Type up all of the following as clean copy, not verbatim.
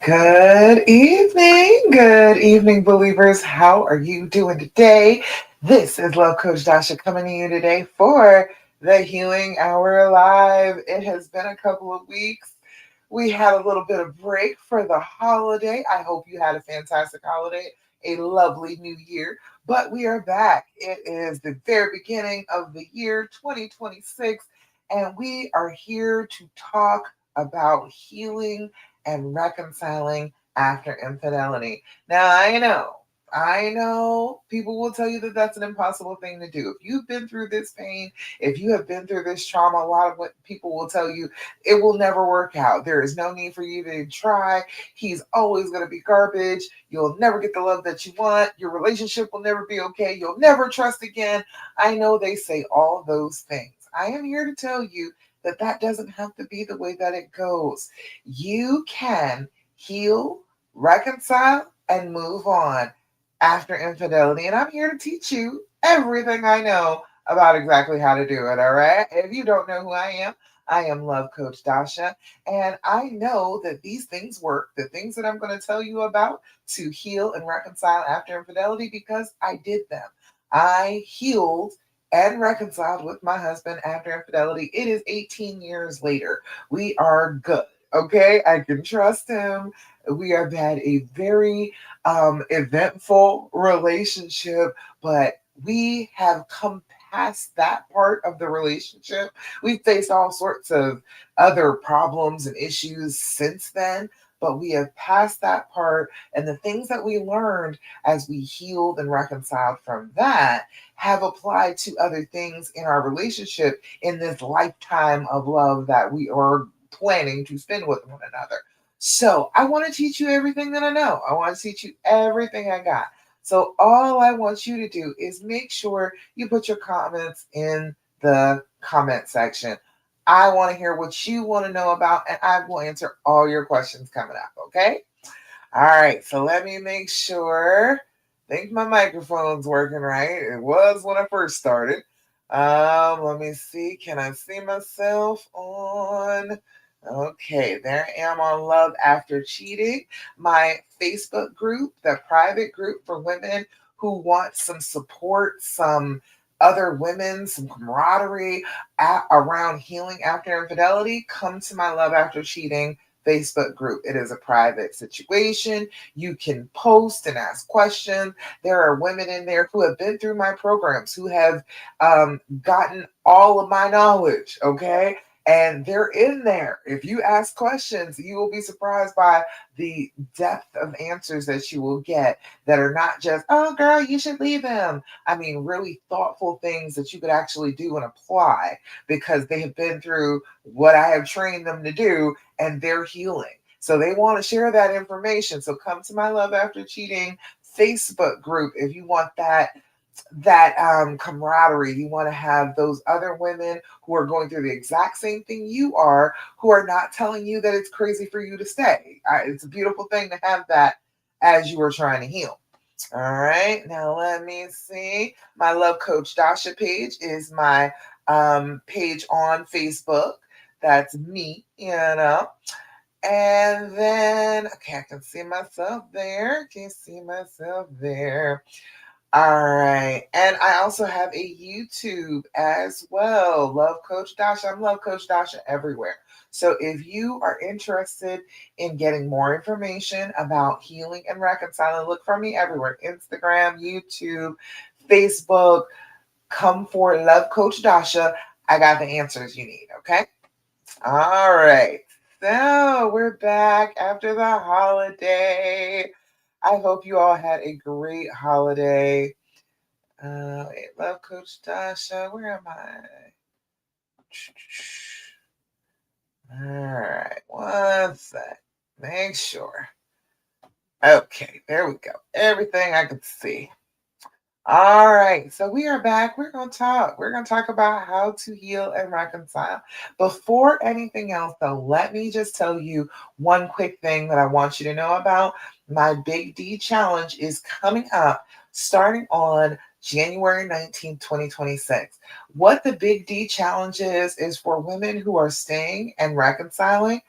Good evening, believers. How are you doing today? This is Love Coach Dasha coming to you today for the Healing Hour Live. It has been a couple of weeks. We had a little bit of break for the holiday. I hope you had a fantastic holiday, a lovely new year. But we are back. It is the very beginning of the year 2026, and we are here to talk about healing and reconciling after infidelity. Now, I know people will tell you that that's an impossible thing to do. If you've been through this pain, if you have been through this trauma, a lot of what people will tell you, it will never work out. There is no need for you to try. He's always going to be garbage. You'll never get the love that you want. Your relationship will never be okay. You'll never trust again. I know they say all those things. I am here to tell you that that doesn't have to be the way that it goes. You can heal, reconcile, and move on after infidelity. And I'm here to teach you everything I know about exactly how to do it. All right. If you don't know who I am Love Coach Dasha. And I know that these things work, the things that I'm going to tell you about to heal and reconcile after infidelity, because I did them. I healed and reconciled with my husband after infidelity. It is 18 years later. We are good. Okay, I can trust him. We have had a very eventful relationship, but we have come past that part of the relationship. We've faced all sorts of other problems and issues since then, but we have passed that part. And the things that we learned as we healed and reconciled from that have applied to other things in our relationship in this lifetime of love that we are planning to spend with one another. So I want to teach you everything that I know. I want to teach you everything I got. So all I want you to do is make sure you put your comments in the comment section. I want to hear what you want to know about, and I will answer all your questions coming up. Okay. All right. So let me make sure. I think my microphone's working right. It was when I first started. Let me see. Can I see myself on? Okay, there I am on Love After Cheating, my Facebook group, the private group for women who want some support, some other women, some camaraderie around healing after infidelity. Come to my Love After Cheating Facebook group. It is a private situation. You can post and ask questions. There are women in there who have been through my programs, who have gotten all of my knowledge, okay? And they're in there. If you ask questions, you will be surprised by the depth of answers that you will get that are not just, oh, girl, you should leave him. I mean, really thoughtful things that you could actually do and apply because they have been through what I have trained them to do and they're healing. So they want to share that information. So come to my Love After Cheating Facebook group if you want that camaraderie. You want to have those other women who are going through the exact same thing you are, who are not telling you that it's crazy for you to stay. It's a beautiful thing to have that as you are trying to heal. All right, now let me see. My Love Coach Dasha page is my page on Facebook. That's me, you know. And then, okay, I can see myself there. Can you see myself there? All right. And I also have a YouTube as well. Love Coach Dasha. I'm Love Coach Dasha everywhere. So if you are interested in getting more information about healing and reconciling, look for me everywhere: Instagram, YouTube, Facebook. Come for Love Coach Dasha. I got the answers you need. Okay. All right. So we're back after the holiday. I hope you all had a great holiday. Wait, Love Coach Dasha, where am I? All right, one sec. Make sure. Okay, there we go. Everything I could see. All right, so we are back. We're going to talk. We're going to talk about how to heal and reconcile. Before anything else, though, let me just tell you one quick thing that I want you to know about. My Big D challenge is coming up starting on January 19th, 2026. What the Big D challenge is for women who are staying and reconciling.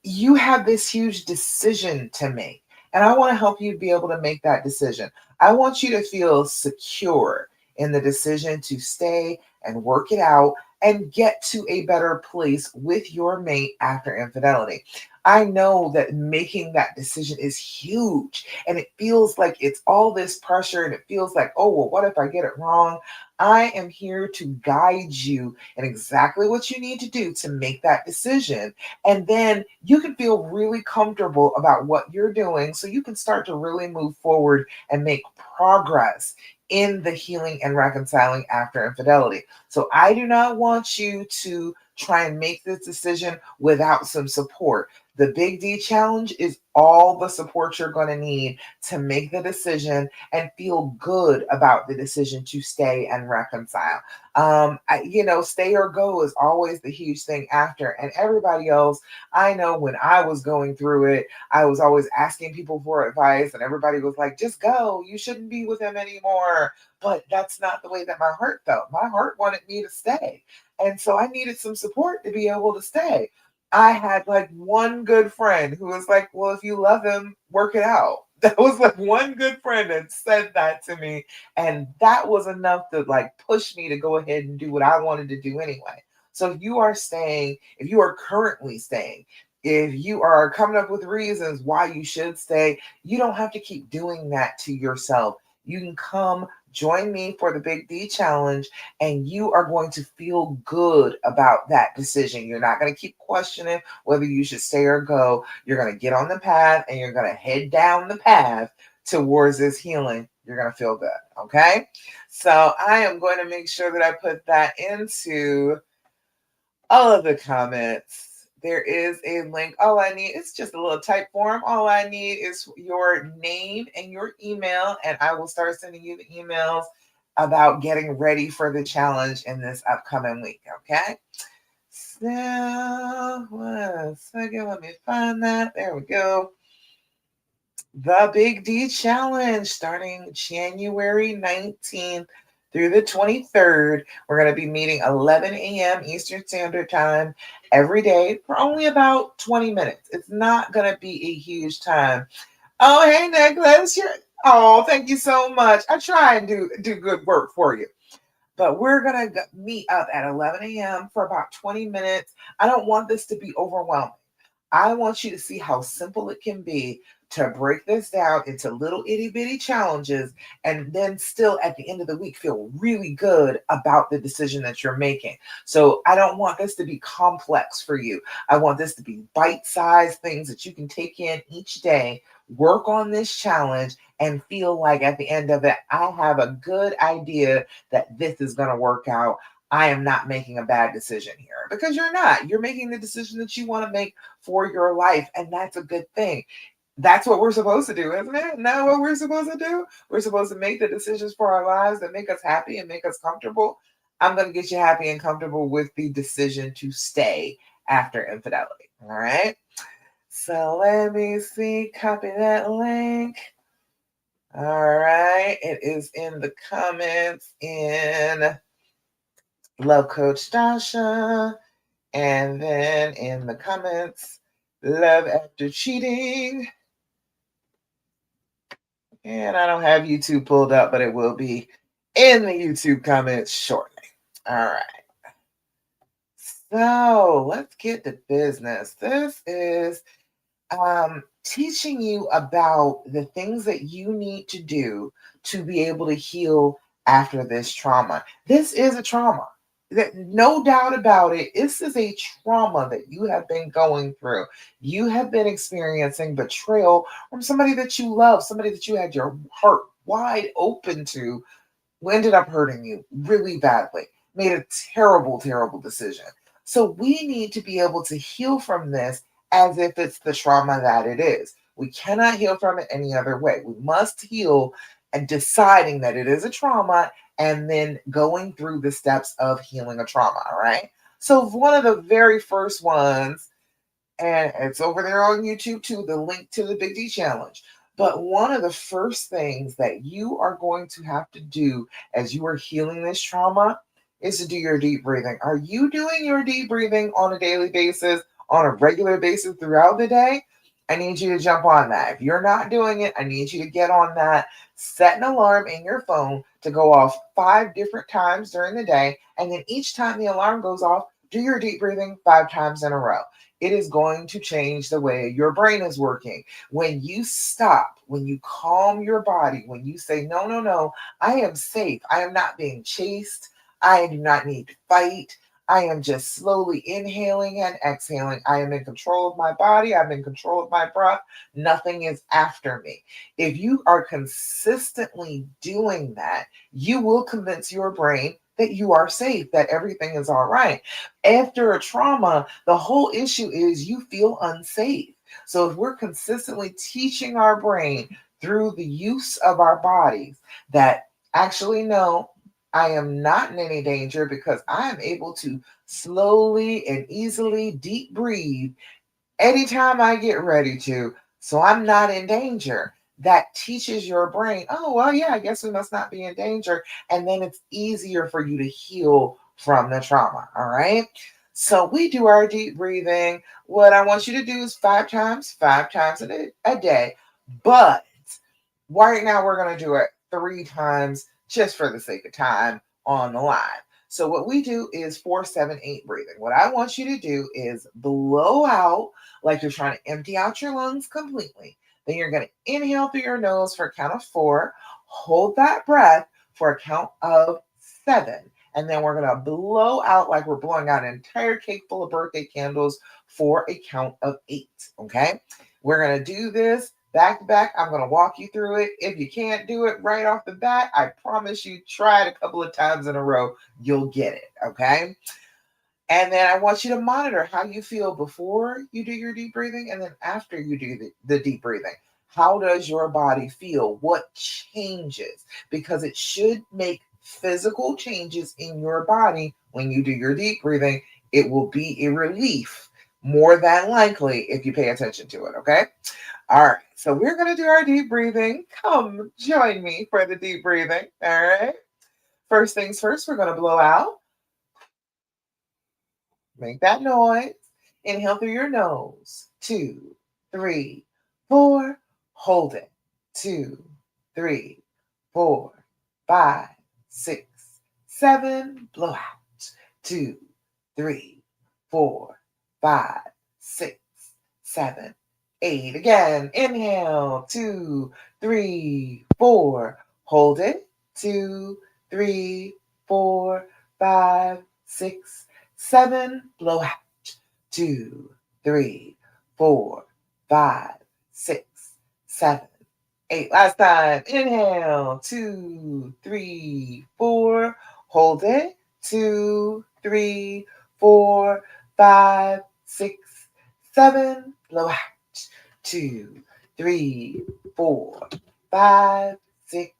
you have this huge decision to make. And I want to help you be able to make that decision. I want you to feel secure in the decision to stay and work it out and get to a better place with your mate after infidelity. I know that making that decision is huge and it feels like it's all this pressure and it feels like, oh, well, what if I get it wrong? I am here to guide you in exactly what you need to do to make that decision, and then you can feel really comfortable about what you're doing so you can start to really move forward and make progress in the healing and reconciling after infidelity. So I do not want you to try and make this decision without some support. The Big D challenge is all the support you're going to need to make the decision and feel good about the decision to stay and reconcile. Stay or go is always the huge thing after. And everybody else, I know when I was going through it, I was always asking people for advice, and everybody was like, just go. You shouldn't be with him anymore. But that's not the way that my heart felt. My heart wanted me to stay. And so I needed some support to be able to stay. I had like one good friend who was like, well, if you love him, work it out. That was like one good friend that said that to me. And that was enough to like push me to go ahead and do what I wanted to do anyway. So if you are staying, if you are currently staying, if you are coming up with reasons why you should stay, you don't have to keep doing that to yourself. You can come join me for the Big D challenge, and you are going to feel good about that decision. You're not going to keep questioning whether you should stay or go. You're going to get on the path and you're going to head down the path towards this healing. You're going to feel good. Okay. So I am going to make sure that I put that into all of the comments. There is a link. All I need is just a little type form. All I need is your name and your email, and I will start sending you the emails about getting ready for the challenge in this upcoming week. Okay. So, 1 second. Let me find that. There we go. The Big D Challenge starting January 19th through the 23rd. We're going to be meeting 11 a.m. Eastern Standard Time every day for only about 20 minutes. It's not going to be a huge time. Oh, hey, Nicholas. Oh, thank you so much. I try and do good work for you. But we're going to meet up at 11 a.m. for about 20 minutes. I don't want this to be overwhelming. I want you to see how simple it can be to break this down into little itty bitty challenges and then still at the end of the week feel really good about the decision that you're making. So I don't want this to be complex for you. I want this to be bite-sized things that you can take in each day, work on this challenge, and feel like at the end of it, I have a good idea that this is going to work out. I am not making a bad decision here, because you're not. You're making the decision that you want to make for your life, and that's a good thing. That's what we're supposed to do, isn't it? Isn't that what we're supposed to do? We're supposed to make the decisions for our lives that make us happy and make us comfortable. I'm going to get you happy and comfortable with the decision to stay after infidelity. All right. So let me see. Copy that link. All right. It is in the comments in Love Coach Dasha. And then in the comments, Love After Cheating. And I don't have YouTube pulled up, but it will be in the YouTube comments shortly. All right. So let's get to business. This is teaching you about the things that you need to do to be able to heal after this trauma. This is a trauma. No doubt about it. This is a trauma that you have been going through. You have been experiencing betrayal from somebody that you love, somebody that you had your heart wide open to, who ended up hurting you really badly, made a terrible, terrible decision. So we need to be able to heal from this as if it's the trauma that it is. We cannot heal from it any other way. We must heal and deciding that it is a trauma and then going through the steps of healing a trauma. All right. So one of the very first ones, and it's over there on YouTube too, the link to the Big D Challenge. But one of the first things that you are going to have to do as you are healing this trauma is to do your deep breathing. Are you doing your deep breathing on a daily basis, on a regular basis throughout the day, I need you to jump on that. If you're not doing it, I need you to get on that. Set an alarm in your phone to go off 5 different times during the day. And then each time the alarm goes off, do your deep breathing 5 times in a row. It is going to change the way your brain is working. When you stop, when you calm your body, when you say, no, no, no, I am safe. I am not being chased. I do not need to fight. I am just slowly inhaling and exhaling. I am in control of my body. I'm in control of my breath. Nothing is after me. If you are consistently doing that, you will convince your brain that you are safe, that everything is all right. After a trauma, the whole issue is you feel unsafe. So if we're consistently teaching our brain through the use of our bodies that actually no, I am not in any danger because I am able to slowly and easily deep breathe anytime I get ready to. So I'm not in danger. That teaches your brain, oh, well, yeah, I guess we must not be in danger. And then it's easier for you to heal from the trauma. All right. So we do our deep breathing. What I want you to do is 5 times a day. But right now, we're going to do it 3 times just for the sake of time on the line. So, what we do is 4-7-8 breathing. What I want you to do is blow out like you're trying to empty out your lungs completely. Then you're going to inhale through your nose for a count of 4, hold that breath for a count of 7. And then we're going to blow out like we're blowing out an entire cake full of birthday candles for a count of 8. Okay. We're going to do this back to back. I'm going to walk you through it. If you can't do it right off the bat, I promise you, try it a couple of times in a row. You'll get it. Okay. And then I want you to monitor how you feel before you do your deep breathing and then after you do the deep breathing. How does your body feel? What changes? Because it should make physical changes in your body when you do your deep breathing. It will be a relief more than likely if you pay attention to it. Okay. All right, so we're going to do our deep breathing. Come join me for the deep breathing. All right. First things first, we're going to blow out. Make that noise. Inhale through your nose. 2, 3, 4. Hold it. 2, 3, 4, 5, 6, 7. Blow out. 2, 3, 4, 5, 6, 7, 8. Again, inhale, 2, 3, 4. Hold it, 2, 3, 4, 5, 6, 7. Blow out, 2, 3, 4, 5, 6, 7, 8. Last time, inhale, 2, 3, 4. Hold it, 2, 3, 4, 5, 6, 7. Blow out. 2, 3, 4, 5, 6,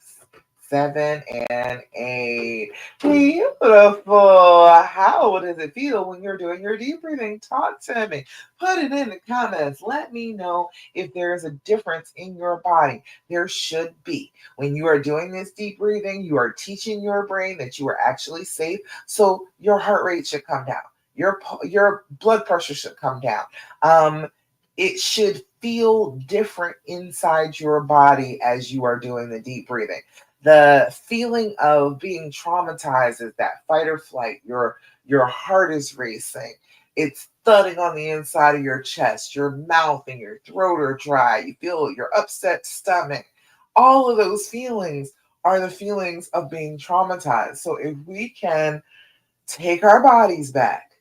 7, and 8. Beautiful. How does it feel when you're doing your deep breathing? Talk to me. Put it in the comments. Let me know if there's a difference in your body. There should be. When you are doing this deep breathing, you are teaching your brain that you are actually safe. So your heart rate should come down. Your blood pressure should come down. It should feel different inside your body as you are doing the deep breathing. The feeling of being traumatized is that fight or flight. Your heart is racing. It's thudding on the inside of your chest. Your mouth and your throat are dry. You feel your upset stomach. All of those feelings are the feelings of being traumatized. So if we can take our bodies back,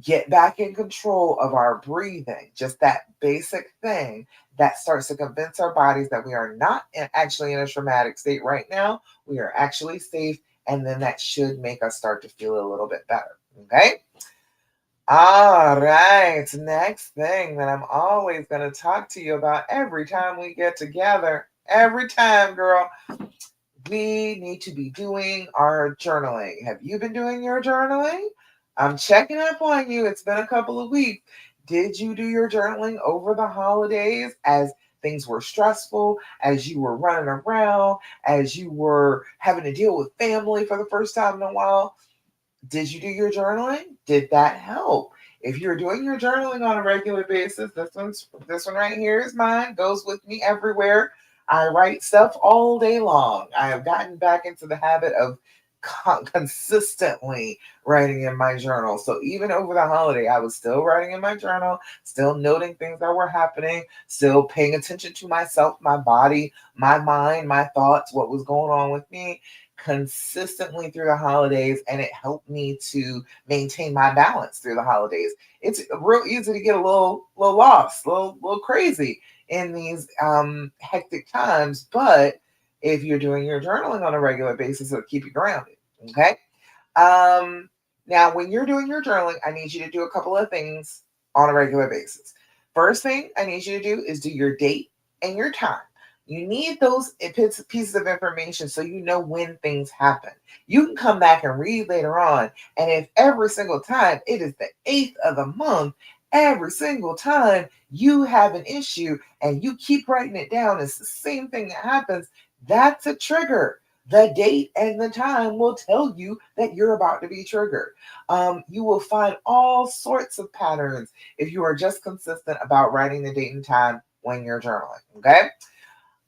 get back in control of our breathing, just that basic thing that starts to convince our bodies that we are not actually in a traumatic state right now. We are actually safe. And then that should make us start to feel a little bit better. Okay. All right. Next thing that I'm always going to talk to you about every time we get together, every time, girl, we need to be doing our journaling. Have you been doing your journaling? I'm checking up on you. It's been a couple of weeks. Did you do your journaling over the holidays as things were stressful, as you were running around, as you were having to deal with family for the first time in a while? Did you do your journaling? Did that help? If you're doing your journaling on a regular basis, this one right here is mine, goes with me everywhere. I write stuff all day long. I have gotten back into the habit of consistently writing in my journal. So even over the holiday, I was still writing in my journal, still noting things that were happening, still paying attention to myself, my body, my mind, my thoughts, what was going on with me consistently through the holidays. And it helped me to maintain my balance through the holidays. It's real easy to get a little lost, little crazy in these hectic times, but if you're doing your journaling on a regular basis, it'll keep you grounded. Okay. Um, Now, when you're doing your journaling, I need you to do a couple of things on a regular basis. First thing I need you to do is do your date and your time. You need those pieces of information so you know when things happen. You can come back and read later on, and if every single time it is the 8th of the month, every single time you have an issue and you keep writing it down, it's the same thing that happens. That's a trigger. The date and the time will tell you that you're about to be triggered. You will find all sorts of patterns if you are just consistent about writing the date and time when you're journaling. Okay.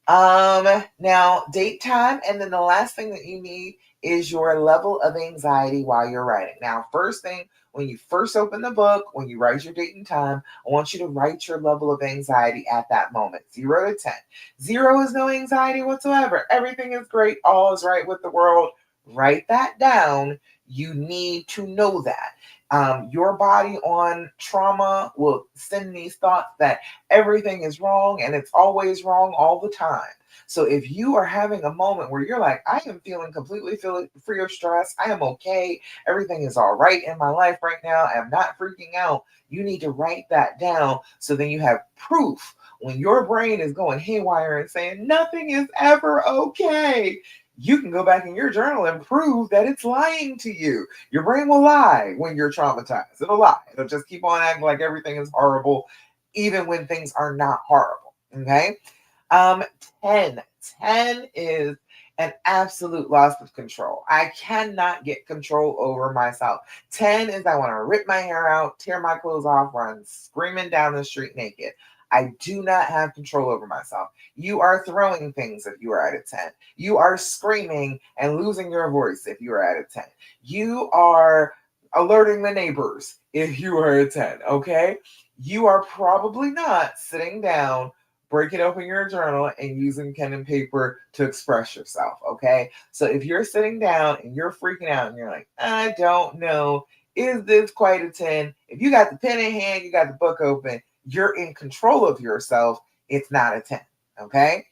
Now date time, and then the last thing that you need is your level of anxiety while you're writing. Now, first thing, when you first open the book, when you write your date and time, I want you to write your level of anxiety at that moment, 0 to 10. 0 is no anxiety whatsoever. Everything is great. All is right with the world. Write that down. You need to know that. Your body on trauma will send these thoughts that everything is wrong and it's always wrong all the time. So if you are having a moment where you're like, I am feeling completely free of stress, I am okay, everything is all right in my life right now, I am not freaking out, you need to write that down so then you have proof when your brain is going haywire and saying nothing is ever okay. You can go back in your journal and prove that it's lying to you. Your brain will lie when you're traumatized. It'll lie. It'll just keep on acting like everything is horrible, even when things are not horrible. Okay. Um, 10. 10 is an absolute loss of control. I cannot get control over myself. 10 is I want to rip my hair out, tear my clothes off, run screaming down the street naked. I do not have control over myself. You are throwing things if you are at a 10. You are screaming and losing your voice if you are at a 10. You are alerting the neighbors if you are a 10, okay? You are probably not sitting down, breaking open your journal and using pen and paper to express yourself, okay? So if you're sitting down and you're freaking out and you're like, I don't know, is this quite a 10? If you got the pen in hand, you got the book open, you're in control of yourself, it's not a 10, okay?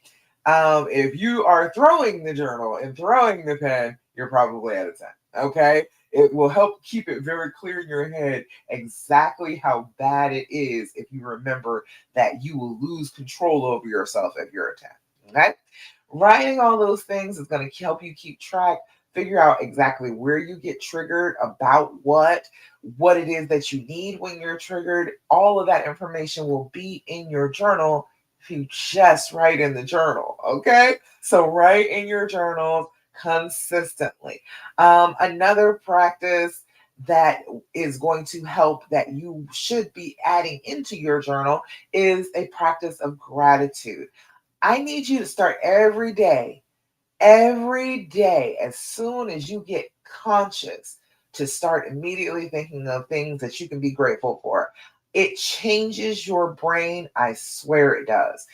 If you are throwing the journal and throwing the pen, you're probably at a 10, okay? It will help keep it very clear in your head exactly how bad it is if you remember that you will lose control over yourself if you're a 10, okay? Writing all those things is going to help you keep track, figure out exactly where you get triggered, about what it is that you need when you're triggered. All of that information will be in your journal if you just write in the journal, okay? So write in your journals consistently. Another practice that is going to help that you should be adding into your journal is a practice of gratitude. I need you to start every day, as soon as you get conscious, to start immediately thinking of things that you can be grateful for. It changes your brain. I swear it does.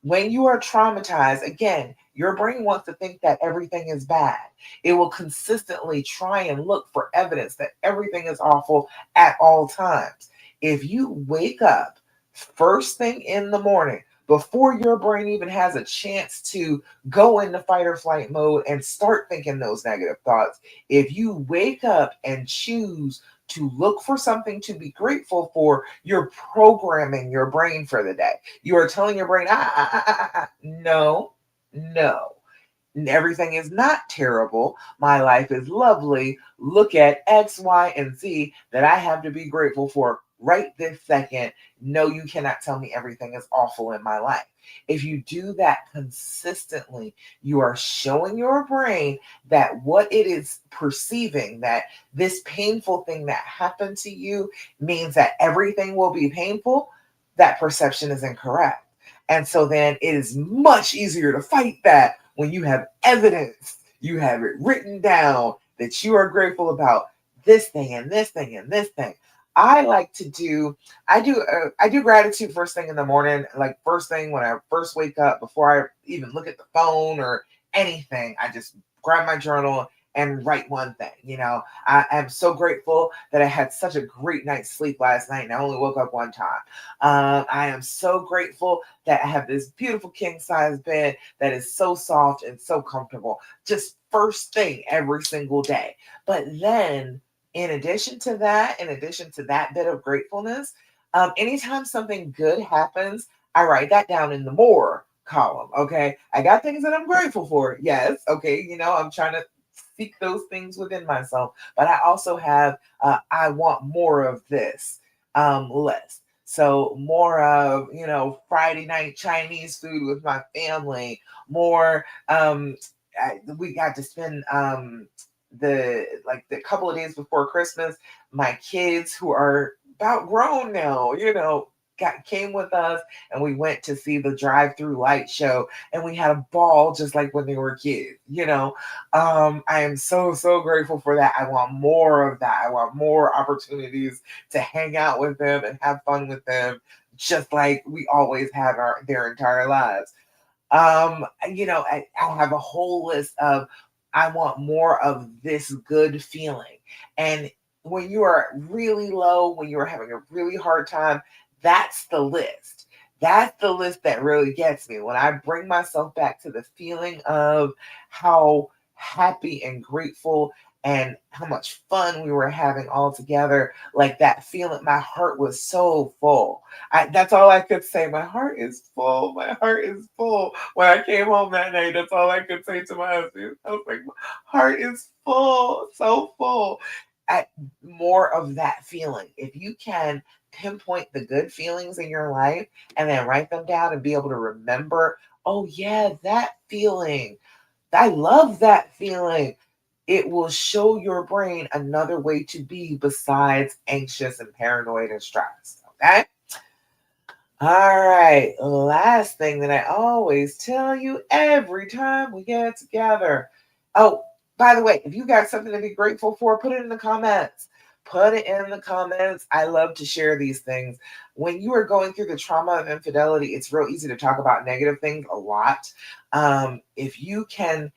When you are traumatized, again, your brain wants to think that everything is bad. It will consistently try and look for evidence that everything is awful at all times. If you wake up first thing in the morning, before your brain even has a chance to go into fight or flight mode and start thinking those negative thoughts, if you wake up and choose to look for something to be grateful for, you're programming your brain for the day. You are telling your brain, no, no. Everything is not terrible. My life is lovely. Look at X, Y, and Z that I have to be grateful for right this second, no, you cannot tell me everything is awful in my life. If you do that consistently, you are showing your brain that what it is perceiving, that this painful thing that happened to you means that everything will be painful. That perception is incorrect. And so then it is much easier to fight that when you have evidence, you have it written down that you are grateful about this thing and this thing and this thing. I like to do I do gratitude first thing in the morning, like first thing when I first wake up before I even look at the phone or anything. I just grab my journal and write one thing. I am so grateful that I had such a great night's sleep last night and I only woke up one time. I am so grateful that I have this beautiful king size bed that is so soft and so comfortable. Just first thing every single day. But then, in addition to that bit of gratefulness, anytime something good happens, I write that down in the more column. Okay. I got things that I'm grateful for. Yes. Okay. I'm trying to seek those things within myself, but I also have, I want more of this list. So more of, Friday night Chinese food with my family, more, we got to spend, the couple of days before Christmas, my kids who are about grown now, came with us and we went to see the drive-through light show and we had a ball just like when they were kids. I am so grateful for that. I want more of that. I want more opportunities to hang out with them and have fun with them, just like we always have their entire lives. I have a whole list of I want more of this good feeling. And when you are really low, when you are having a really hard time, that's the list. That's the list that really gets me. When I bring myself back to the feeling of how happy and grateful and how much fun we were having all together, like that feeling, my heart was so full. That's all I could say. My heart is full. My heart is full. When I came home that night, that's all I could say to my husband. I was like, my heart is full, so full. At more of that feeling. If you can pinpoint the good feelings in your life and then write them down and be able to remember, oh yeah, that feeling. I love that feeling. It will show your brain another way to be besides anxious and paranoid and stressed. Okay. All right. Last thing that I always tell you every time we get together. Oh, by the way, if you got something to be grateful for, put it in the comments. Put it in the comments. I love to share these things. When you are going through the trauma of infidelity, it's real easy to talk about negative things a lot. If you can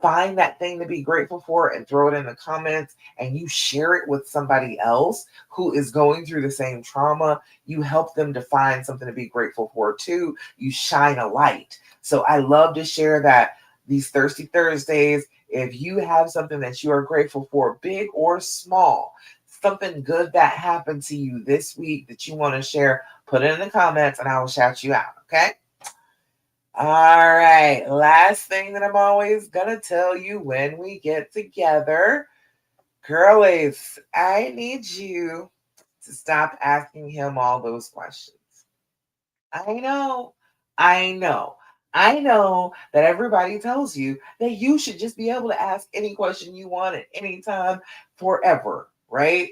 find that thing to be grateful for and throw it in the comments and you share it with somebody else who is going through the same trauma, you help them to find something to be grateful for too. You shine a light. So I love to share that these Thirsty Thursdays. If you have something that you are grateful for, big or small, something good that happened to you this week that you want to share, put it in the comments and I will shout you out. Okay. All right. Last thing that I'm always going to tell you when we get together, girlies, I need you to stop asking him all those questions. I know. I know. I know that everybody tells you that you should just be able to ask any question you want at any time forever, right?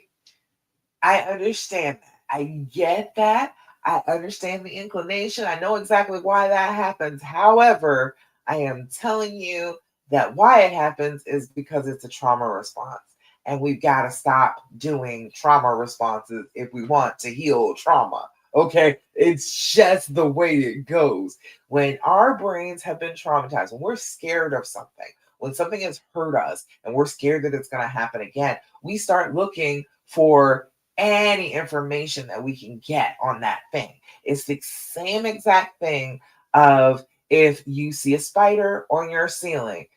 I understand that. I get that. I understand the inclination. I know exactly why that happens. However, I am telling you that why it happens is because it's a trauma response. And we've got to stop doing trauma responses if we want to heal trauma. Okay. It's just the way it goes. When our brains have been traumatized, when we're scared of something, when something has hurt us and we're scared that it's going to happen again, we start looking for any information that we can get on that thing. It's the same exact thing of if you see a spider on your ceiling,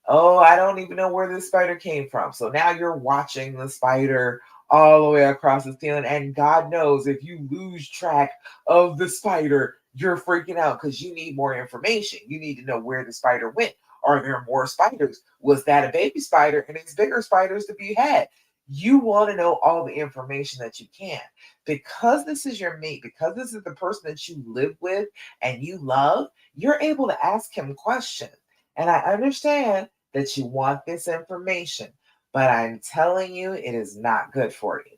oh, I don't even know where this spider came from. So now you're watching the spider all the way across the ceiling. And God knows if you lose track of the spider, you're freaking out because you need more information. You need to know where the spider went. Are there more spiders? Was that a baby spider and it's bigger spiders to be had? You want to know all the information that you can. Because this is your mate, because this is the person that you live with and you love, you're able to ask him questions. And I understand that you want this information, but I'm telling you, it is not good for you.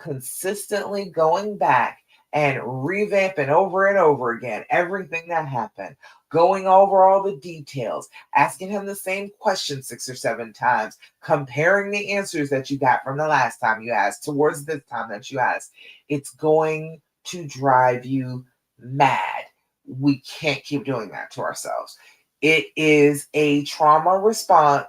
Consistently going back and revamping over and over again everything that happened, going over all the details, asking him the same question 6 or 7 times, comparing the answers that you got from the last time you asked towards this time that you asked, it's going to drive you mad. We can't keep doing that to ourselves. It is a trauma response.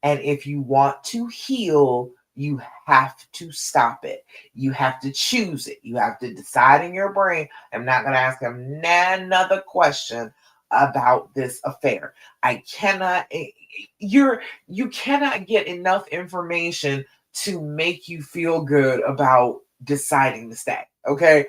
And if you want to heal, you have to stop it. You have to choose it. You have to decide in your brain, I'm not going to ask him another question about this affair. I cannot, you cannot get enough information to make you feel good about deciding to stay. Okay.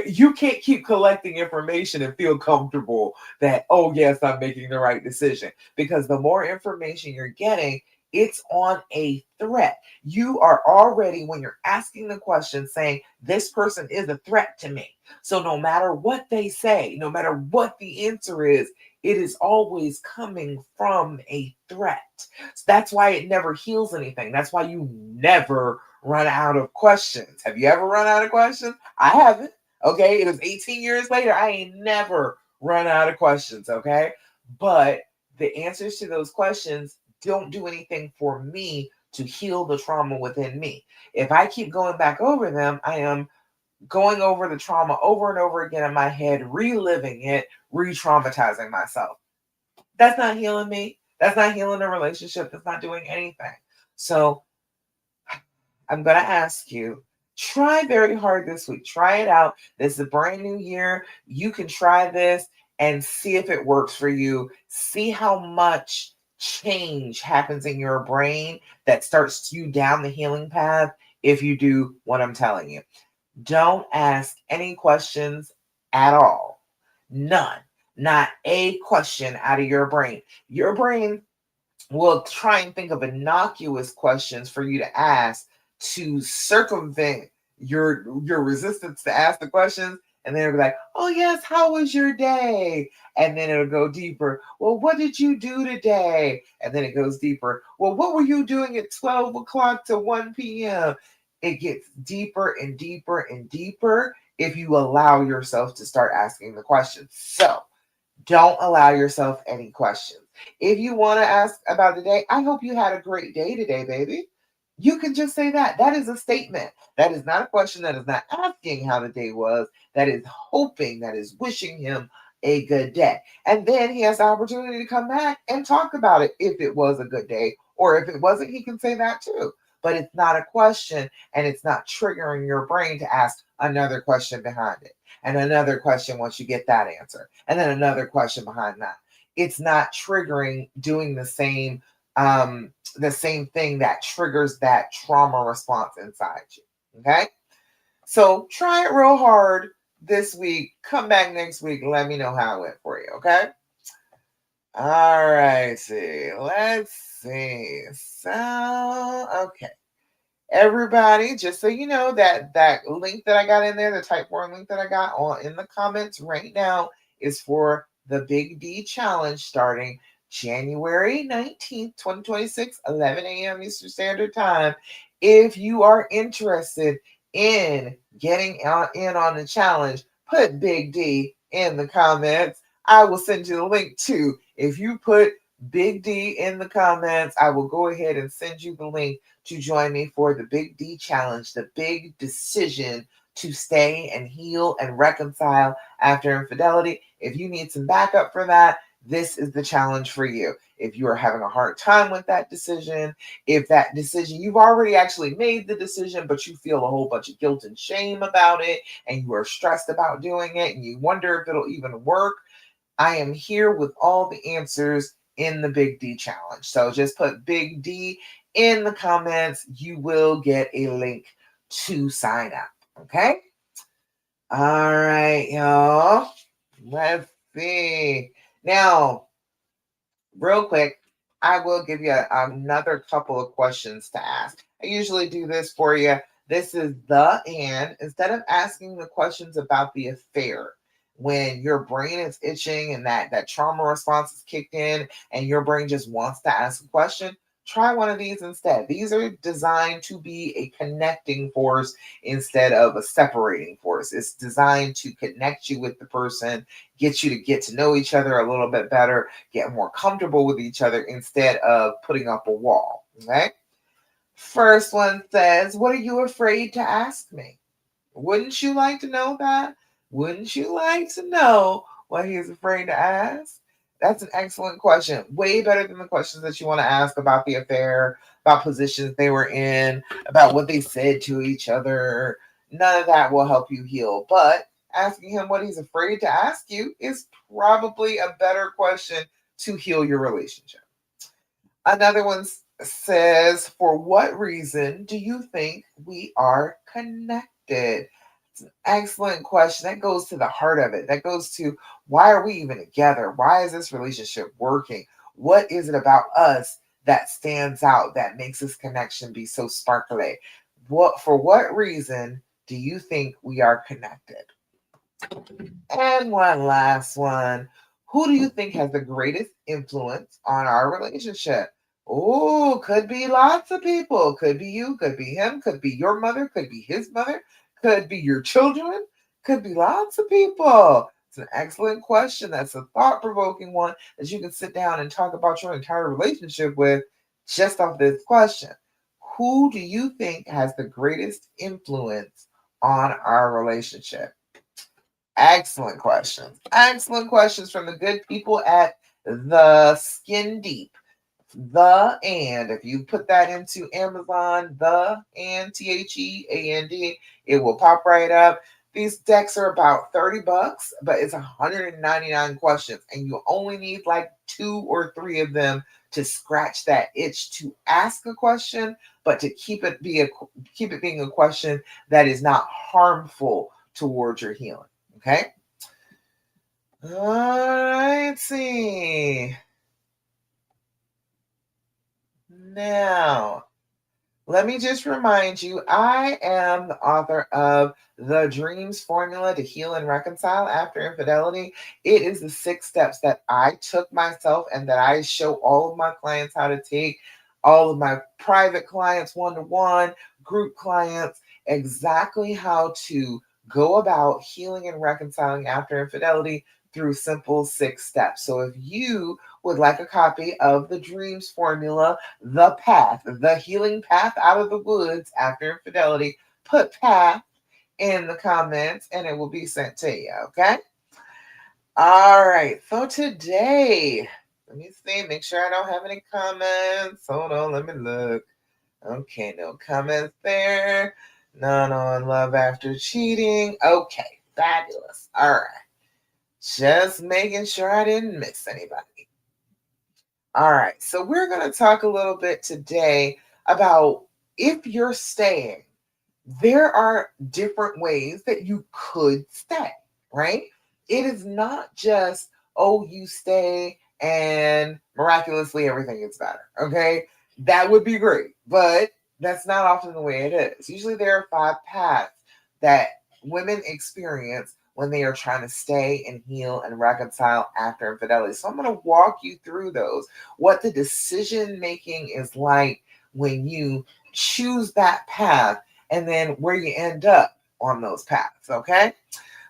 You can't keep collecting information and feel comfortable that, oh, yes, I'm making the right decision. Because the more information you're getting, it's on a threat. You are already, when you're asking the question, saying, this person is a threat to me. So no matter what they say, no matter what the answer is, it is always coming from a threat. So that's why it never heals anything. That's why you never run out of questions. Have you ever run out of questions? I haven't. Okay. It was 18 years later. I ain't never run out of questions. Okay. But the answers to those questions don't do anything for me to heal the trauma within me. If I keep going back over them, I am going over the trauma over and over again in my head, reliving it, re traumatizing myself. That's not healing me. That's not healing a relationship. That's not doing anything. So I'm going to ask you, try very hard this week. Try it out. This is a brand new year. You can try this and see if it works for you. See how much change happens in your brain that starts you down the healing path if you do what I'm telling you. Don't ask any questions at all. None. Not a question out of your brain. Your brain will try and think of innocuous questions for you to ask to circumvent your resistance to ask the questions. And then it'll be like, oh yes, how was your day? And then it'll go deeper. Well, what did you do today? And then it goes deeper. Well, what were you doing at 12 o'clock to 1 p.m.? It gets deeper and deeper and deeper if you allow yourself to start asking the questions. So don't allow yourself any questions. If you want to ask about the day, I hope you had a great day today, baby. You can just say that. That is a statement. That is not a question. That is not asking how the day was. That is hoping, that is wishing him a good day. And then he has the opportunity to come back and talk about it if it was a good day. Or if it wasn't, he can say that too. But it's not a question and it's not triggering your brain to ask another question behind it and another question once you get that answer, and then another question behind that. It's not triggering doing the same thing that triggers that trauma response inside you. Okay, so try it real hard this week. Come back next week. Let me know how it went for you. Okay. All right. See. Let's see. So okay. Everybody, just so you know, that link that I got in there, the type 4 link that I got on in the comments right now is for the Big D challenge starting January 19th, 2026, 11 a.m. Eastern Standard Time. If you are interested in getting in on the challenge, put Big D in the comments. I will send you the link too. If you put Big D in the comments, I will go ahead and send you the link to join me for the Big D challenge, the big decision to stay and heal and reconcile after infidelity. If you need some backup for that, this is the challenge for you. If you are having a hard time with that decision, if that decision, you've already actually made the decision, but you feel a whole bunch of guilt and shame about it, and you are stressed about doing it, and you wonder if it'll even work, I am here with all the answers in the Big D challenge. So just put Big D in the comments. You will get a link to sign up. Okay. All right, y'all. Let's see. Now, real quick, I will give you another couple of questions to ask. I usually do this for you. This is the and instead of asking the questions about the affair, when your brain is itching and that trauma response is kicked in and your brain just wants to ask a question, try one of these instead. These are designed to be a connecting force instead of a separating force. It's designed to connect you with the person, get you to get to know each other a little bit better, get more comfortable with each other instead of putting up a wall. Okay. First one says, what are you afraid to ask me? Wouldn't you like to know that? Wouldn't you like to know what he's afraid to ask? That's an excellent question. Way better than the questions that you want to ask about the affair, about positions they were in, about what they said to each other. None of that will help you heal. But asking him what he's afraid to ask you is probably a better question to heal your relationship. Another one says, for what reason do you think we are connected? It's an excellent question. That goes to the heart of it. That goes to why are we even together? Why is this relationship working? What is it about us that stands out, that makes this connection be so sparkly? For what reason do you think we are connected? And one last one. Who do you think has the greatest influence on our relationship? Oh, could be lots of people. Could be you, could be him, could be your mother, could be his mother, could be your children, could be lots of people. It's an excellent question. That's a thought provoking one that you can sit down and talk about your entire relationship with just off this question. Who do you think has the greatest influence on our relationship? Excellent questions. Excellent questions from the good people at the Skin Deep. The and if you put that into Amazon, the and THEAND, it will pop right up. These decks are about $30, but it's 199 questions, and you only need like 2 or 3 of them to scratch that itch to ask a question, but to keep it being a question that is not harmful towards your healing. Okay. All right. See. Now, let me just remind you, I am the author of The Dreams Formula to Heal and Reconcile After Infidelity. It is the 6 steps that I took myself and that I show all of my clients how to take, all of my private clients, one-to-one, group clients, exactly how to go about healing and reconciling after infidelity through simple 6 steps. So if you would like a copy of The Dreams Formula, the path, the healing path out of the woods after infidelity, put path in the comments and it will be sent to you. Okay. All right. So today, let me see, make sure I don't have any comments. Hold on. Let me look. Okay. No comments there. None on love after cheating. Okay. Fabulous. All right. Just making sure I didn't miss anybody. All right, so we're going to talk a little bit today about if you're staying, there are different ways that you could stay, right? It is not just, oh, you stay and miraculously everything gets better, okay? That would be great, but that's not often the way it is. Usually there are 5 paths that women experience when they are trying to stay and heal and reconcile after infidelity. So I'm going to walk you through those, what the decision making is like when you choose that path and then where you end up on those paths, okay?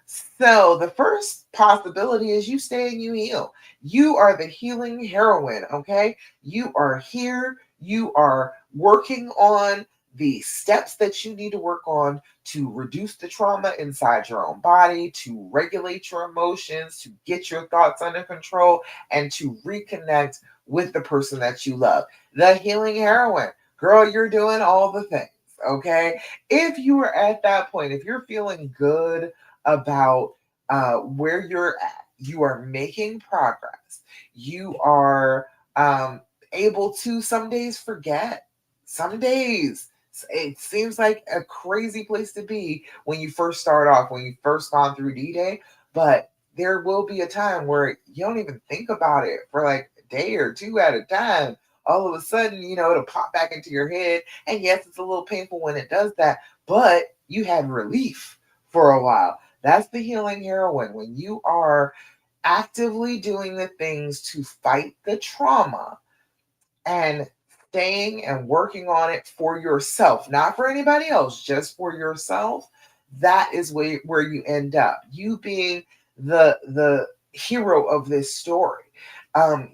So the first possibility is you stay and you heal. You are the healing heroine, okay? You are here. You are working on the steps that you need to work on to reduce the trauma inside your own body, to regulate your emotions, to get your thoughts under control, and to reconnect with the person that you love. The healing heroine. Girl, you're doing all the things, okay? If you are at that point, if you're feeling good about where you're at, you are making progress, you are able to some days forget, some days it seems like a crazy place to be when you first start off, when you first gone through D-Day, but there will be a time where you don't even think about it for like a day or 2 at a time. all of a sudden, it'll pop back into your head. And yes, it's a little painful when it does that, but you had relief for a while. That's the healing heroine. When you are actively doing the things to fight the trauma and staying and working on it for yourself, not for anybody else, just for yourself, that is where you end up. You being the hero of this story.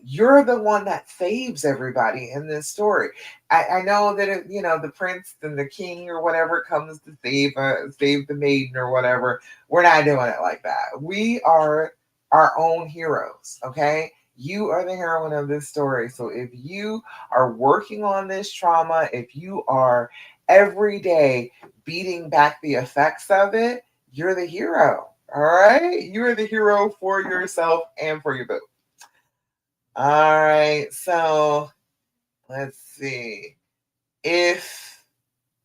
You're the one that saves everybody in this story. I know that the prince and the king or whatever comes to save the maiden or whatever. We're not doing it like that. We are our own heroes. Okay, you are the heroine of this story. So if you are working on this trauma, if you are every day beating back the effects of it, you're the hero. All right, you're the hero for yourself and for your boo. All right, so let's see. If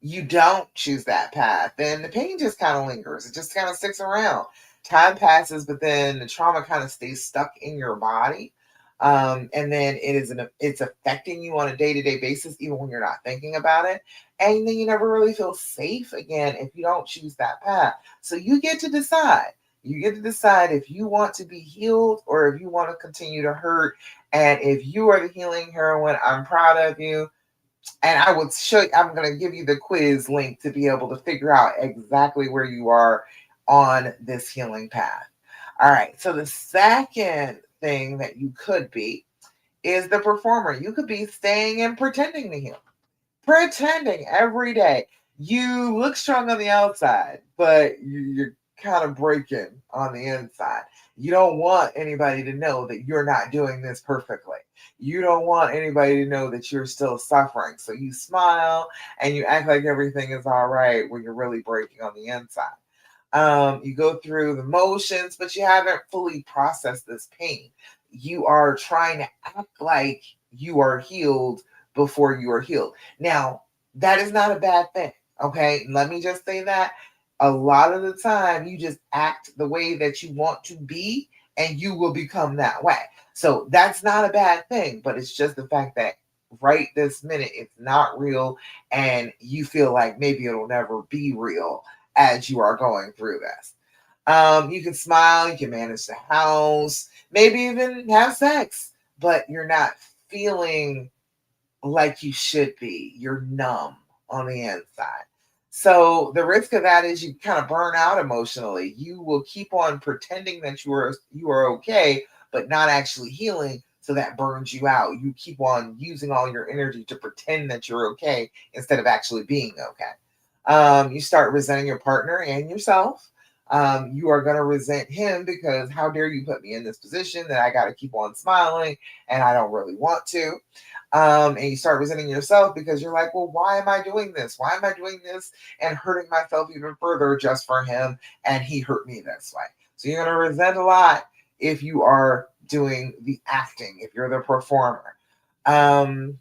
you don't choose that path, then the pain just kind of lingers. It just kind of sticks around. Time passes, but then the trauma kind of stays stuck in your body. And then it's affecting you on a day-to-day basis, even when you're not thinking about it. And then you never really feel safe again if you don't choose that path. So you get to decide. You get to decide if you want to be healed or if you want to continue to hurt. And if you are the healing heroine, I'm proud of you. And I will show you, I'm going to give you the quiz link to be able to figure out exactly where you are on this healing path. All right. So the second thing that you could be is the performer. You could be staying and pretending to heal, pretending every day. You look strong on the outside, but you're kind of breaking on the inside. You don't want anybody to know that you're not doing this perfectly. You don't want anybody to know that you're still suffering. So you smile and you act like everything is all right when you're really breaking on the inside. You go through the motions, but you haven't fully processed this pain. You are trying to act like you are healed before you are healed. Now, that is not a bad thing. Okay. Let me just say that a lot of the time you just act the way that you want to be and you will become that way. So that's not a bad thing, but it's just the fact that right this minute it's not real and you feel like maybe it'll never be real as you are going through this. You can smile, you can manage the house, maybe even have sex, but you're not feeling like you should be. You're numb on the inside. So the risk of that is you kind of burn out emotionally. You will keep on pretending that you are okay, but not actually healing. So that burns you out. You keep on using all your energy to pretend that you're okay instead of actually being okay. You start resenting your partner and yourself. You are going to resent him because how dare you put me in this position that I got to keep on smiling and I don't really want to. And you start resenting yourself because you're like, well, why am I doing this? Why am I doing this and hurting myself even further just for him? And he hurt me this way. So you're going to resent a lot if you are doing the acting, if you're the performer. Um,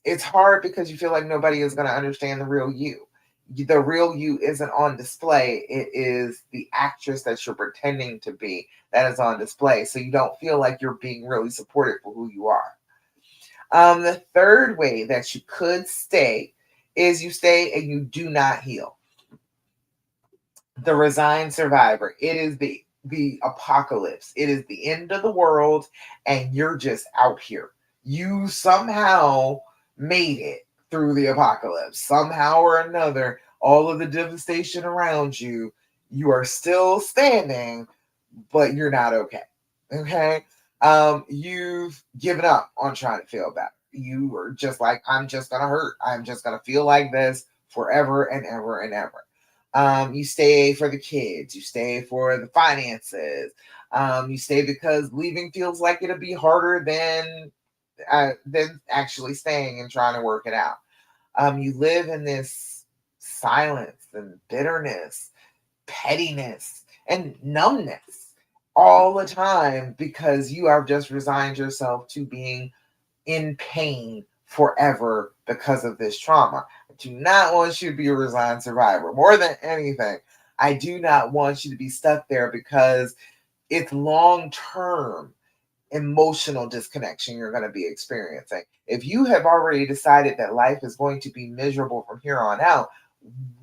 it's hard because you feel like nobody is going to understand the real you. The real you isn't on display. It is the actress that you're pretending to be that is on display. So you don't feel like you're being really supported for who you are. The third way that you could stay is you stay and you do not heal. The resigned survivor. It is the apocalypse. It is the end of the world, and you're just out here. You somehow made it through the apocalypse. Somehow or another, all of the devastation around you, you are still standing, but you're not okay. Okay. You've given up on trying to feel better. You are just like, I'm just gonna hurt. I'm just gonna feel like this forever and ever and ever. You stay for the kids, you stay for the finances, you stay because leaving feels like it'll be harder than actually staying and trying to work it out. You live in this silence and bitterness, pettiness, and numbness all the time because you have just resigned yourself to being in pain forever because of this trauma. I do not want you to be a resigned survivor. More than anything, I do not want you to be stuck there because it's long term. emotional disconnection you're going to be experiencing. If you have already decided that life is going to be miserable from here on out,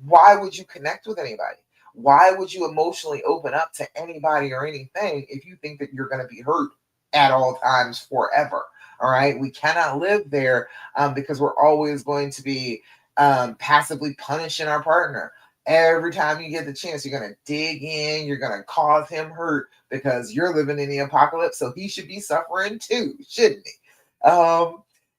why would you connect with anybody? Why would you emotionally open up to anybody or anything if you think that you're going to be hurt at all times forever? All right. We cannot live there because we're always going to be passively punishing our partner. Every time you get the chance, you're going to dig in, you're going to cause him hurt because you're living in the apocalypse. So he should be suffering too, shouldn't he?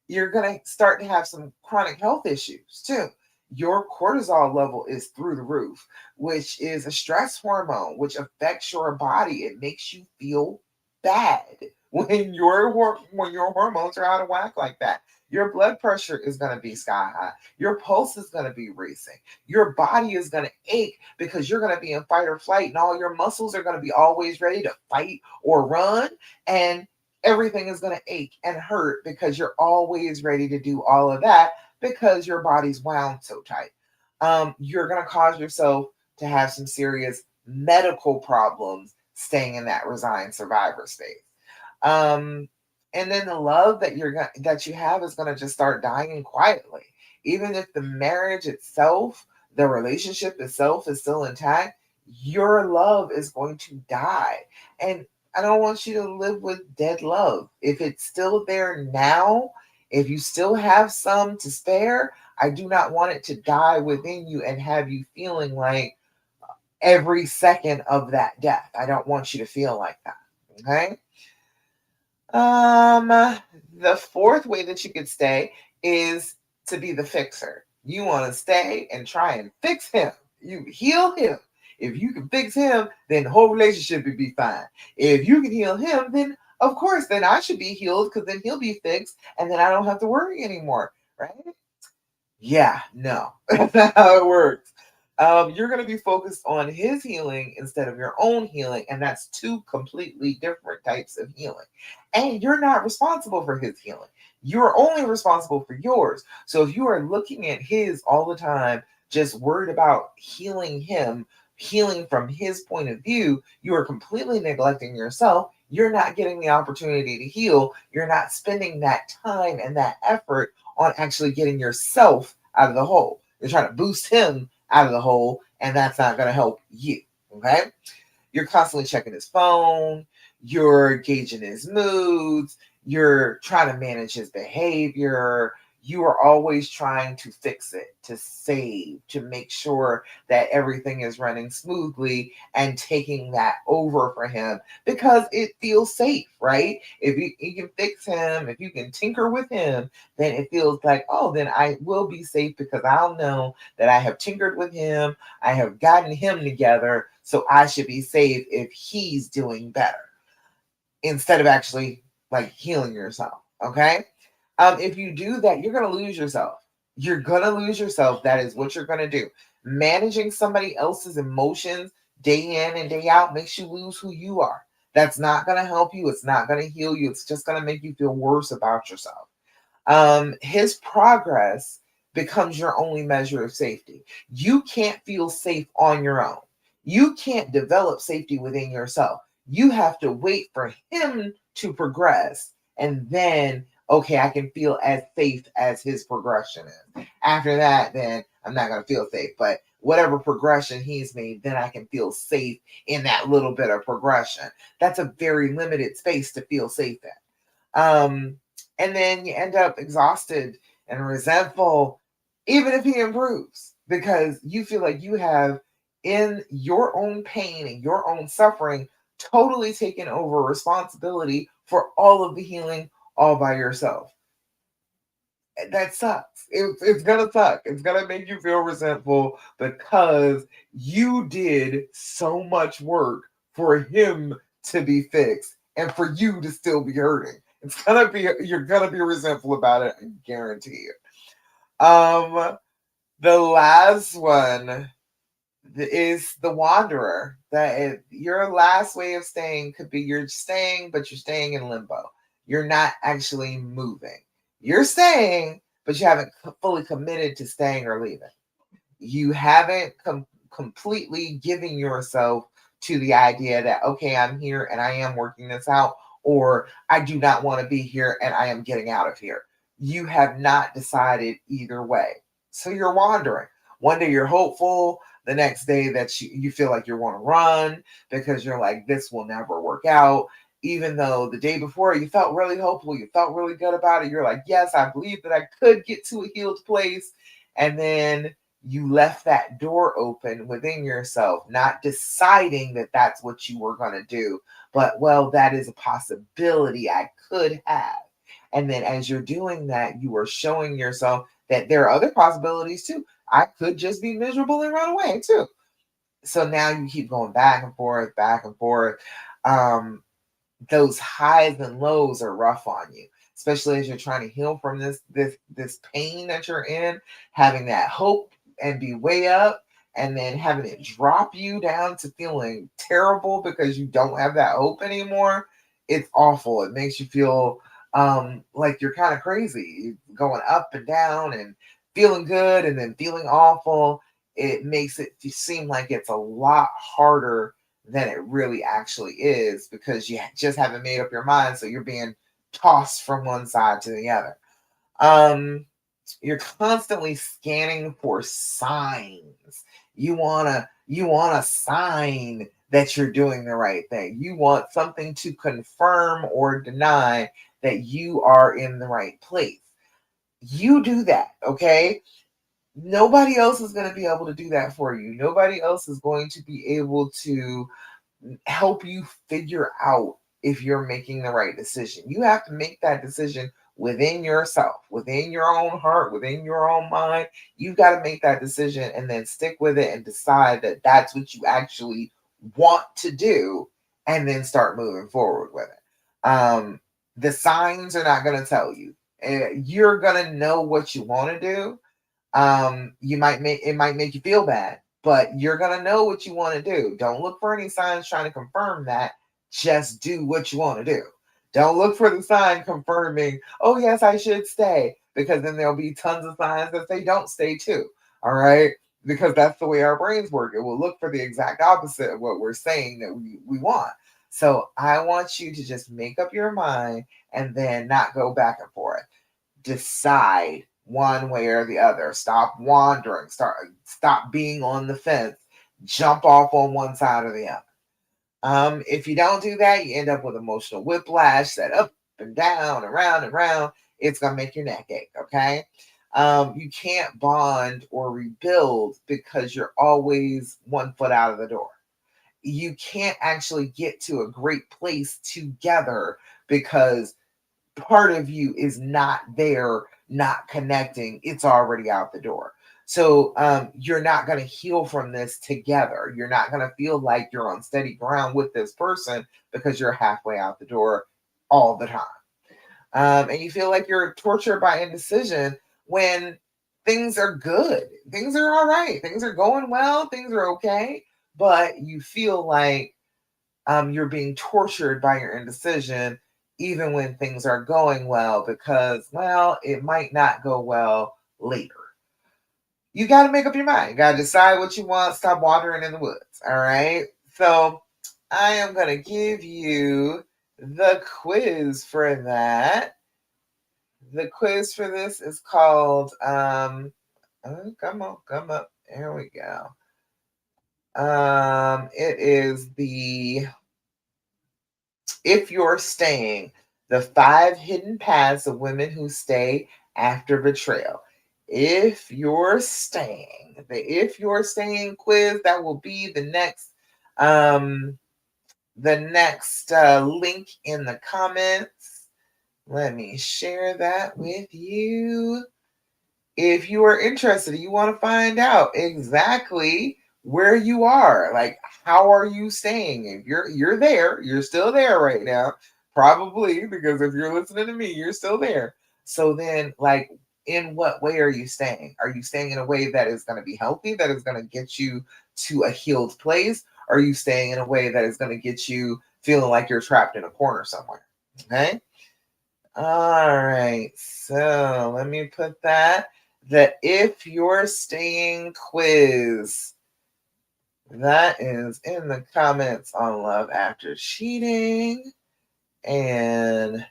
You're going to start to have some chronic health issues too. Your cortisol level is through the roof, which is a stress hormone, which affects your body. It makes you feel bad when your hormones are out of whack like that. Your blood pressure is going to be sky high. Your pulse is going to be racing. Your body is going to ache because you're going to be in fight or flight, and all your muscles are going to be always ready to fight or run. And everything is going to ache and hurt because you're always ready to do all of that because your body's wound so tight. You're going to cause yourself to have some serious medical problems staying in that resigned survivor state. Um, and then the love that you have is going to just start dying quietly. Even if the marriage itself, the relationship itself is still intact, your love is going to die. And I don't want you to live with dead love. If it's still there now, if you still have some to spare, I do not want it to die within you and have you feeling like every second of that death. I don't want you to feel like that. Okay. Um, the fourth way that you could stay is to be the fixer. You want to stay and try and fix him. You heal him. If you can fix him, then the whole relationship would be fine. If you can heal him, then of course, then I should be healed because then he'll be fixed and then I don't have to worry anymore, right? Yeah, no, that's not how it works. You're going to be focused on his healing instead of your own healing, and that's two completely different types of healing. And you're not responsible for his healing. You're only responsible for yours. So if you are looking at his all the time, just worried about healing him, healing from his point of view, you are completely neglecting yourself. You're not getting the opportunity to heal. You're not spending that time and that effort on actually getting yourself out of the hole. You're trying to boost him out of the hole, and that's not going to help you. Okay. You're constantly checking his phone, you're gauging his moods, you're trying to manage his behavior. You are always trying to fix it, to save, to make sure that everything is running smoothly and taking that over for him because it feels safe, right? If you can fix him, if you can tinker with him, then it feels like, oh, then I will be safe because I'll know that I have tinkered with him, I have gotten him together, so I should be safe if he's doing better instead of actually like healing yourself. Okay. If you do that, you're going to lose yourself. You're going to lose yourself. That is what you're going to do. Managing somebody else's emotions day in and day out makes you lose who you are. That's not going to help you. It's not going to heal you. It's just going to make you feel worse about yourself. His progress becomes your only measure of safety. You can't feel safe on your own. You can't develop safety within yourself. You have to wait for him to progress and then, okay, I can feel as safe as his progression is. After that, then I'm not going to feel safe. But whatever progression he's made, then I can feel safe in that little bit of progression. That's a very limited space to feel safe in. And then you end up exhausted and resentful, even if he improves, because you feel like you have, in your own pain and your own suffering, totally taken over responsibility for all of the healing all by yourself. That sucks. It's gonna suck. It's gonna make you feel resentful because you did so much work for him to be fixed and for you to still be hurting. You're gonna be resentful about it, I guarantee you. The last one is the wanderer. Your last way of staying could be you're staying, but you're staying in limbo. You're not actually moving. You're staying, but you haven't fully committed to staying or leaving. You haven't completely given yourself to the idea that, okay, I'm here and I am working this out, or I do not want to be here and I am getting out of here. You have not decided either way. So you're wandering. One day you're hopeful, the next day that you feel like you want to run because you're like, this will never work out. Even though the day before you felt really hopeful, you felt really good about it. You're like, yes, I believe that I could get to a healed place. And then you left that door open within yourself, not deciding that that's what you were going to do, but well, that is a possibility I could have. And then as you're doing that, you are showing yourself that there are other possibilities too. I could just be miserable and run away too. So now you keep going back and forth, back and forth. Um, those highs and lows are rough on you, especially as you're trying to heal from this pain that you're in, having that hope and be way up, and then having it drop you down to feeling terrible because you don't have that hope anymore. It's awful. It makes you feel like you're kind of crazy, going up and down and feeling good and then feeling awful. It makes it seem like it's a lot harder than it really actually is because you just haven't made up your mind. So you're being tossed from one side to the other. Um, you're constantly scanning for signs. You want a sign that you're doing the right thing. You want something to confirm or deny that you are in the right place. You do that, okay? Nobody else is going to be able to do that for you. Nobody else is going to be able to help you figure out if you're making the right decision. You have to make that decision within yourself, within your own heart, within your own mind. You've got to make that decision and then stick with it and decide that that's what you actually want to do and then start moving forward with it. The signs are not going to tell you. You're going to know what you want to do. You might make it might make you feel bad, but you're gonna know what you want to do. Don't look for any signs trying to confirm that. Just do what you want to do. Don't look for the sign confirming, oh yes, I should stay, because then there'll be tons of signs that they don't stay too. All right. Because that's the way our brains work. It will look for the exact opposite of what we're saying that we want. So I want you to just make up your mind and then not go back and forth. Decide one way or the other. Stop wandering. Stop being on the fence. Jump off on one side or the other. If you don't do that, you end up with emotional whiplash, that up and down, around and around. It's gonna make your neck ache. Okay. You can't bond or rebuild because you're always one foot out of the door. You can't actually get to a great place together because part of you is not there, not connecting. It's already out the door. So you're not going to heal from this together. You're not going to feel like you're on steady ground with this person because you're halfway out the door all the time. And you feel like you're tortured by indecision when things are good. Things are all right. Things are going well. Things are okay. But you feel like you're being tortured by your indecision, even when things are going well, because, well, it might not go well later. You got to make up your mind. You got to decide what you want. Stop wandering in the woods. All right. So I am going to give you the quiz for that. The quiz for this is called, oh, come on, come up. There we go. It is the If You're Staying, the 5 hidden paths of women who stay after betrayal. If You're Staying quiz, that will be um the next link in the comments. Let me share that with you. If you are interested, you want to find out exactly where you are, like how are you staying? If you're there, you're still there right now, probably, because if you're listening to me, you're still there. So then, like, in what way are you staying? Are you staying in a way that is going to be healthy, that is going to get you to a healed place? Or are you staying in a way that is going to get you feeling like you're trapped in a corner somewhere? Okay. All right. So let me put that. The If You're Staying quiz. That is in the comments on Love After Cheating. And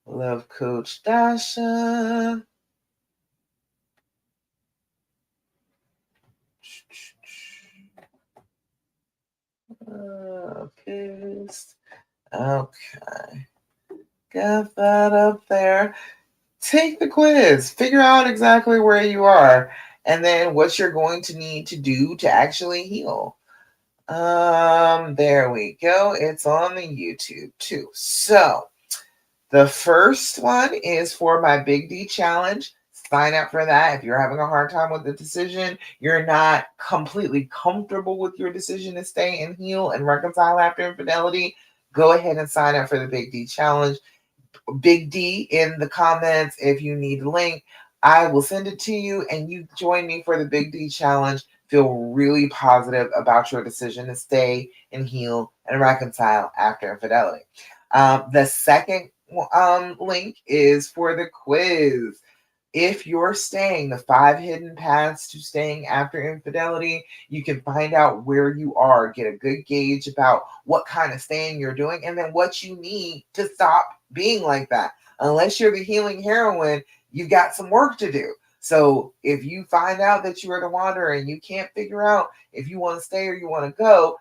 love coach Dasha. Paste. Okay. Got that up there. Take the quiz. Figure out exactly where you are and then what you're going to need to do to actually heal. There we go. It's on the YouTube too. So the first one is for my Big D challenge. Sign up for that. If you're having a hard time with the decision, you're not completely comfortable with your decision to stay and heal and reconcile after infidelity, go ahead and sign up for the Big D challenge. Big D in the comments if you need a link. I will send it to you and you join me for the Big D challenge. Feel really positive about your decision to stay and heal and reconcile after infidelity. The second link is for the quiz. If you're staying, the 5 hidden paths to staying after infidelity, you can find out where you are, get a good gauge about what kind of staying you're doing, and then what you need to stop being like that. Unless you're the healing heroine, you've got some work to do. So if you find out that you are the wanderer and you can't figure out if you want to stay or you want to go,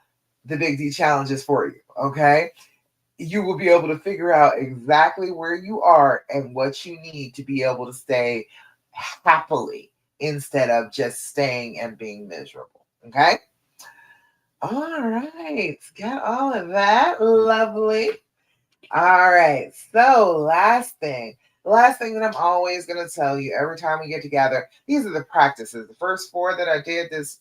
the Big D challenge is for you. Okay. You will be able to figure out exactly where you are and what you need to be able to stay happily instead of just staying and being miserable. Okay. All right. Got all of that. Lovely. All right. So, last thing that I'm always going to tell you every time we get together, these are the practices. The first four that I did this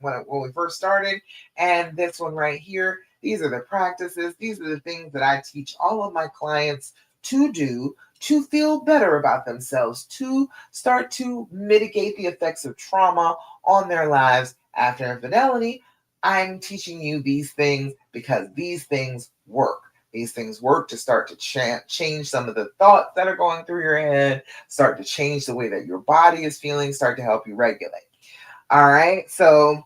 when we first started, and this one right here, these are the practices. These are the things that I teach all of my clients to do to feel better about themselves, to start to mitigate the effects of trauma on their lives after infidelity. I'm teaching you these things because these things work. These things work to start to change some of the thoughts that are going through your head, start to change the way that your body is feeling, start to help you regulate. All right. So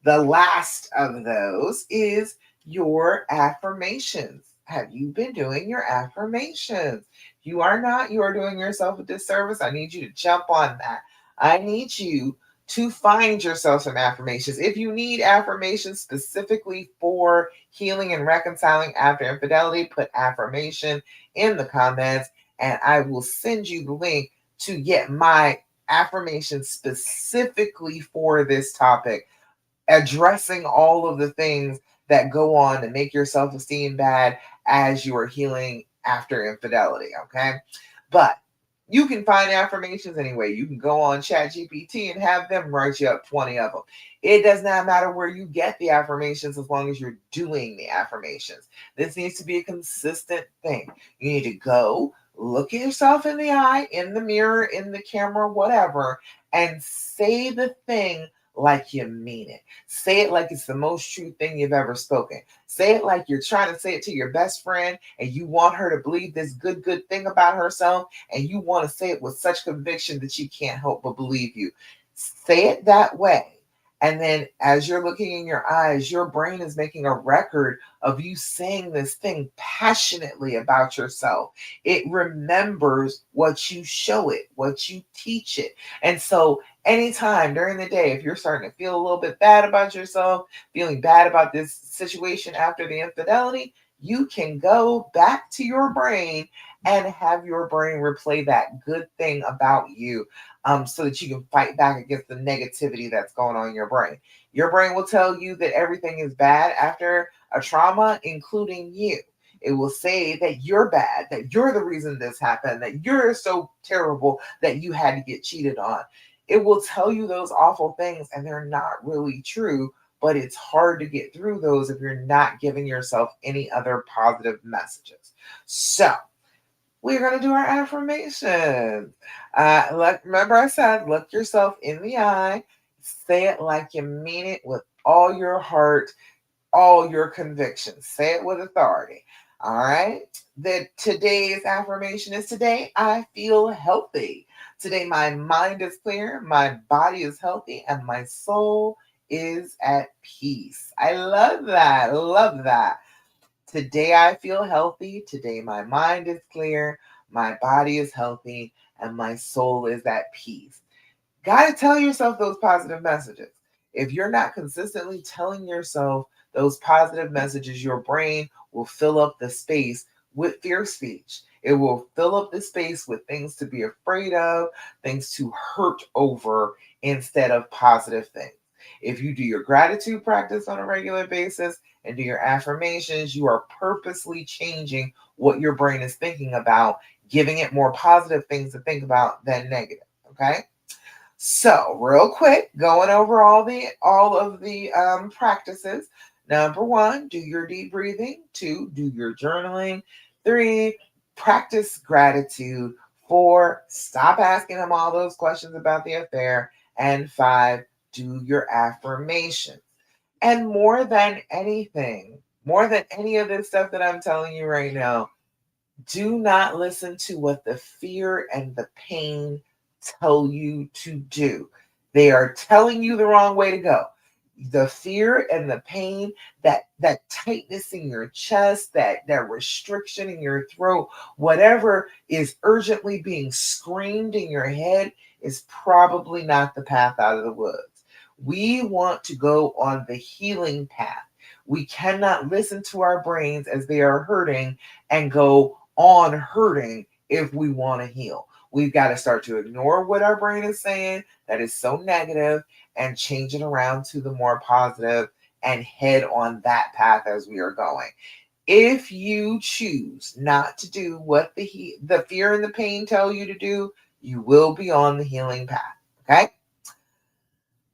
the last of those is your affirmations. Have you been doing your affirmations? You are not, you are doing yourself a disservice. I need you to jump on that. I need you to find yourself some affirmations. If you need affirmations specifically for healing and reconciling after infidelity, put affirmation in the comments and I will send you the link to get my affirmation specifically for this topic, addressing all of the things that go on to make your self esteem bad as you are healing after infidelity. Okay. But you can find affirmations anyway. You can go on ChatGPT and have them write you up 20 of them. It does not matter where you get the affirmations as long as you're doing the affirmations. This needs to be a consistent thing. You need to go look at yourself in the eye, in the mirror, in the camera, whatever, and say the thing like you mean it. Say it like it's the most true thing you've ever spoken. Say it like you're trying to say it to your best friend and you want her to believe this good thing about herself and you want to say it with such conviction that she can't help but believe you. Say it that way. And then as you're looking in your eyes, your brain is making a record of you saying this thing passionately about yourself. It remembers what you show it, what you teach it. And so anytime during the day, if you're starting to feel a little bit bad about yourself, feeling bad about this situation after the infidelity, you can go back to your brain and have your brain replay that good thing about you, so that you can fight back against the negativity that's going on in your brain. Your brain will tell you that everything is bad after a trauma, including you. It will say that you're bad, that you're the reason this happened, that you're so terrible that you had to get cheated on. It will tell you those awful things, and they're not really true, but it's hard to get through those if you're not giving yourself any other positive messages. So, we're going to do our affirmations. Remember, I said, look yourself in the eye, say it like you mean it with all your heart, all your convictions. Say it with authority. All right. Today's affirmation is today I feel healthy. Today my mind is clear, my body is healthy, and my soul is at peace. I love that. Love that. Today I feel healthy. Today my mind is clear. My body is healthy. And my soul is at peace. Got to tell yourself those positive messages. If you're not consistently telling yourself those positive messages, your brain will fill up the space with fear speech. It will fill up the space with things to be afraid of, things to hurt over instead of positive things. If you do your gratitude practice on a regular basis and do your affirmations, you are purposely changing what your brain is thinking about, giving it more positive things to think about than negative. Okay. So, real quick, going over all of the practices. Number one, do your deep breathing. Two, do your journaling. Three, practice gratitude. Four, stop asking them all those questions about the affair. And five, do your affirmations. And more than any of this stuff that I'm telling you right now, do not listen to what the fear and the pain tell you to do. They are telling you the wrong way to go. The fear and the pain, that tightness in your chest, that restriction in your throat, whatever is urgently being screamed in your head is probably not the path out of the woods. We want to go on the healing path. We cannot listen to our brains as they are hurting and go on hurting if we want to heal. We've got to start to ignore what our brain is saying that is so negative and change it around to the more positive and head on that path as we are going. If you choose not to do what the fear and the pain tell you to do, you will be on the healing path. Okay?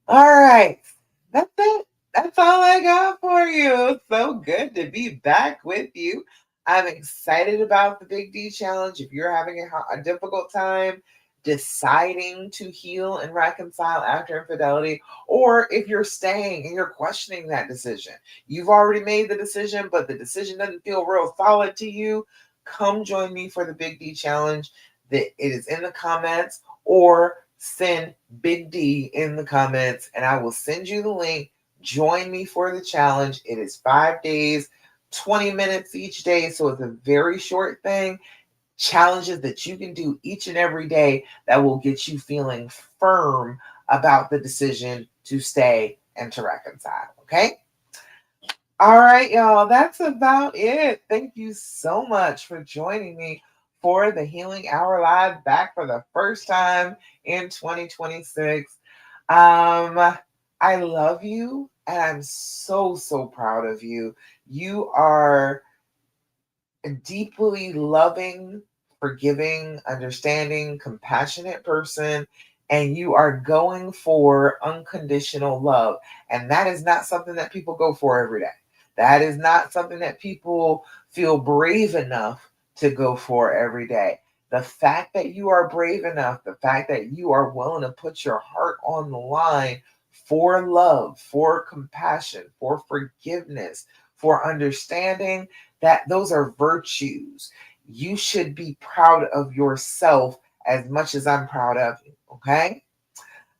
All right. That's it. That's all I got for you. So good to be back with you. I'm excited about the Big D challenge. If you're having a difficult time deciding to heal and reconcile after infidelity, or if you're staying and you're questioning that decision, you've already made the decision, but the decision doesn't feel real solid to you, come join me for the Big D challenge. It is in the comments, or send Big D in the comments and I will send you the link. Join me for the challenge. It is 5 days, 20 minutes each day. So it's a very short thing. Challenges that you can do each and every day that will get you feeling firm about the decision to stay and to reconcile. Okay. All right, y'all. That's about it. Thank you so much for joining me for the Healing Hour Live, back for the first time in 2026. I love you and I'm so, so proud of you. You are a deeply loving, forgiving, understanding, compassionate person, and you are going for unconditional love. And that is not something that people go for every day. That is not something that people feel brave enough to go for every day. The fact that you are brave enough, the fact that you are willing to put your heart on the line for love, for compassion, for forgiveness, for understanding, that those are virtues. You should be proud of yourself as much as I'm proud of you. Okay?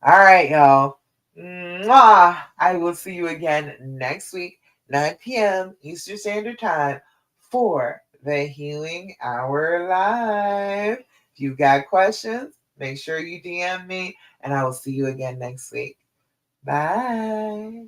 All right, y'all. Mwah. I will see you again next week, 9 p.m. Eastern Standard Time, for the Healing Hour Live. If you've got questions, make sure you DM me, and I will see you again next week. Bye.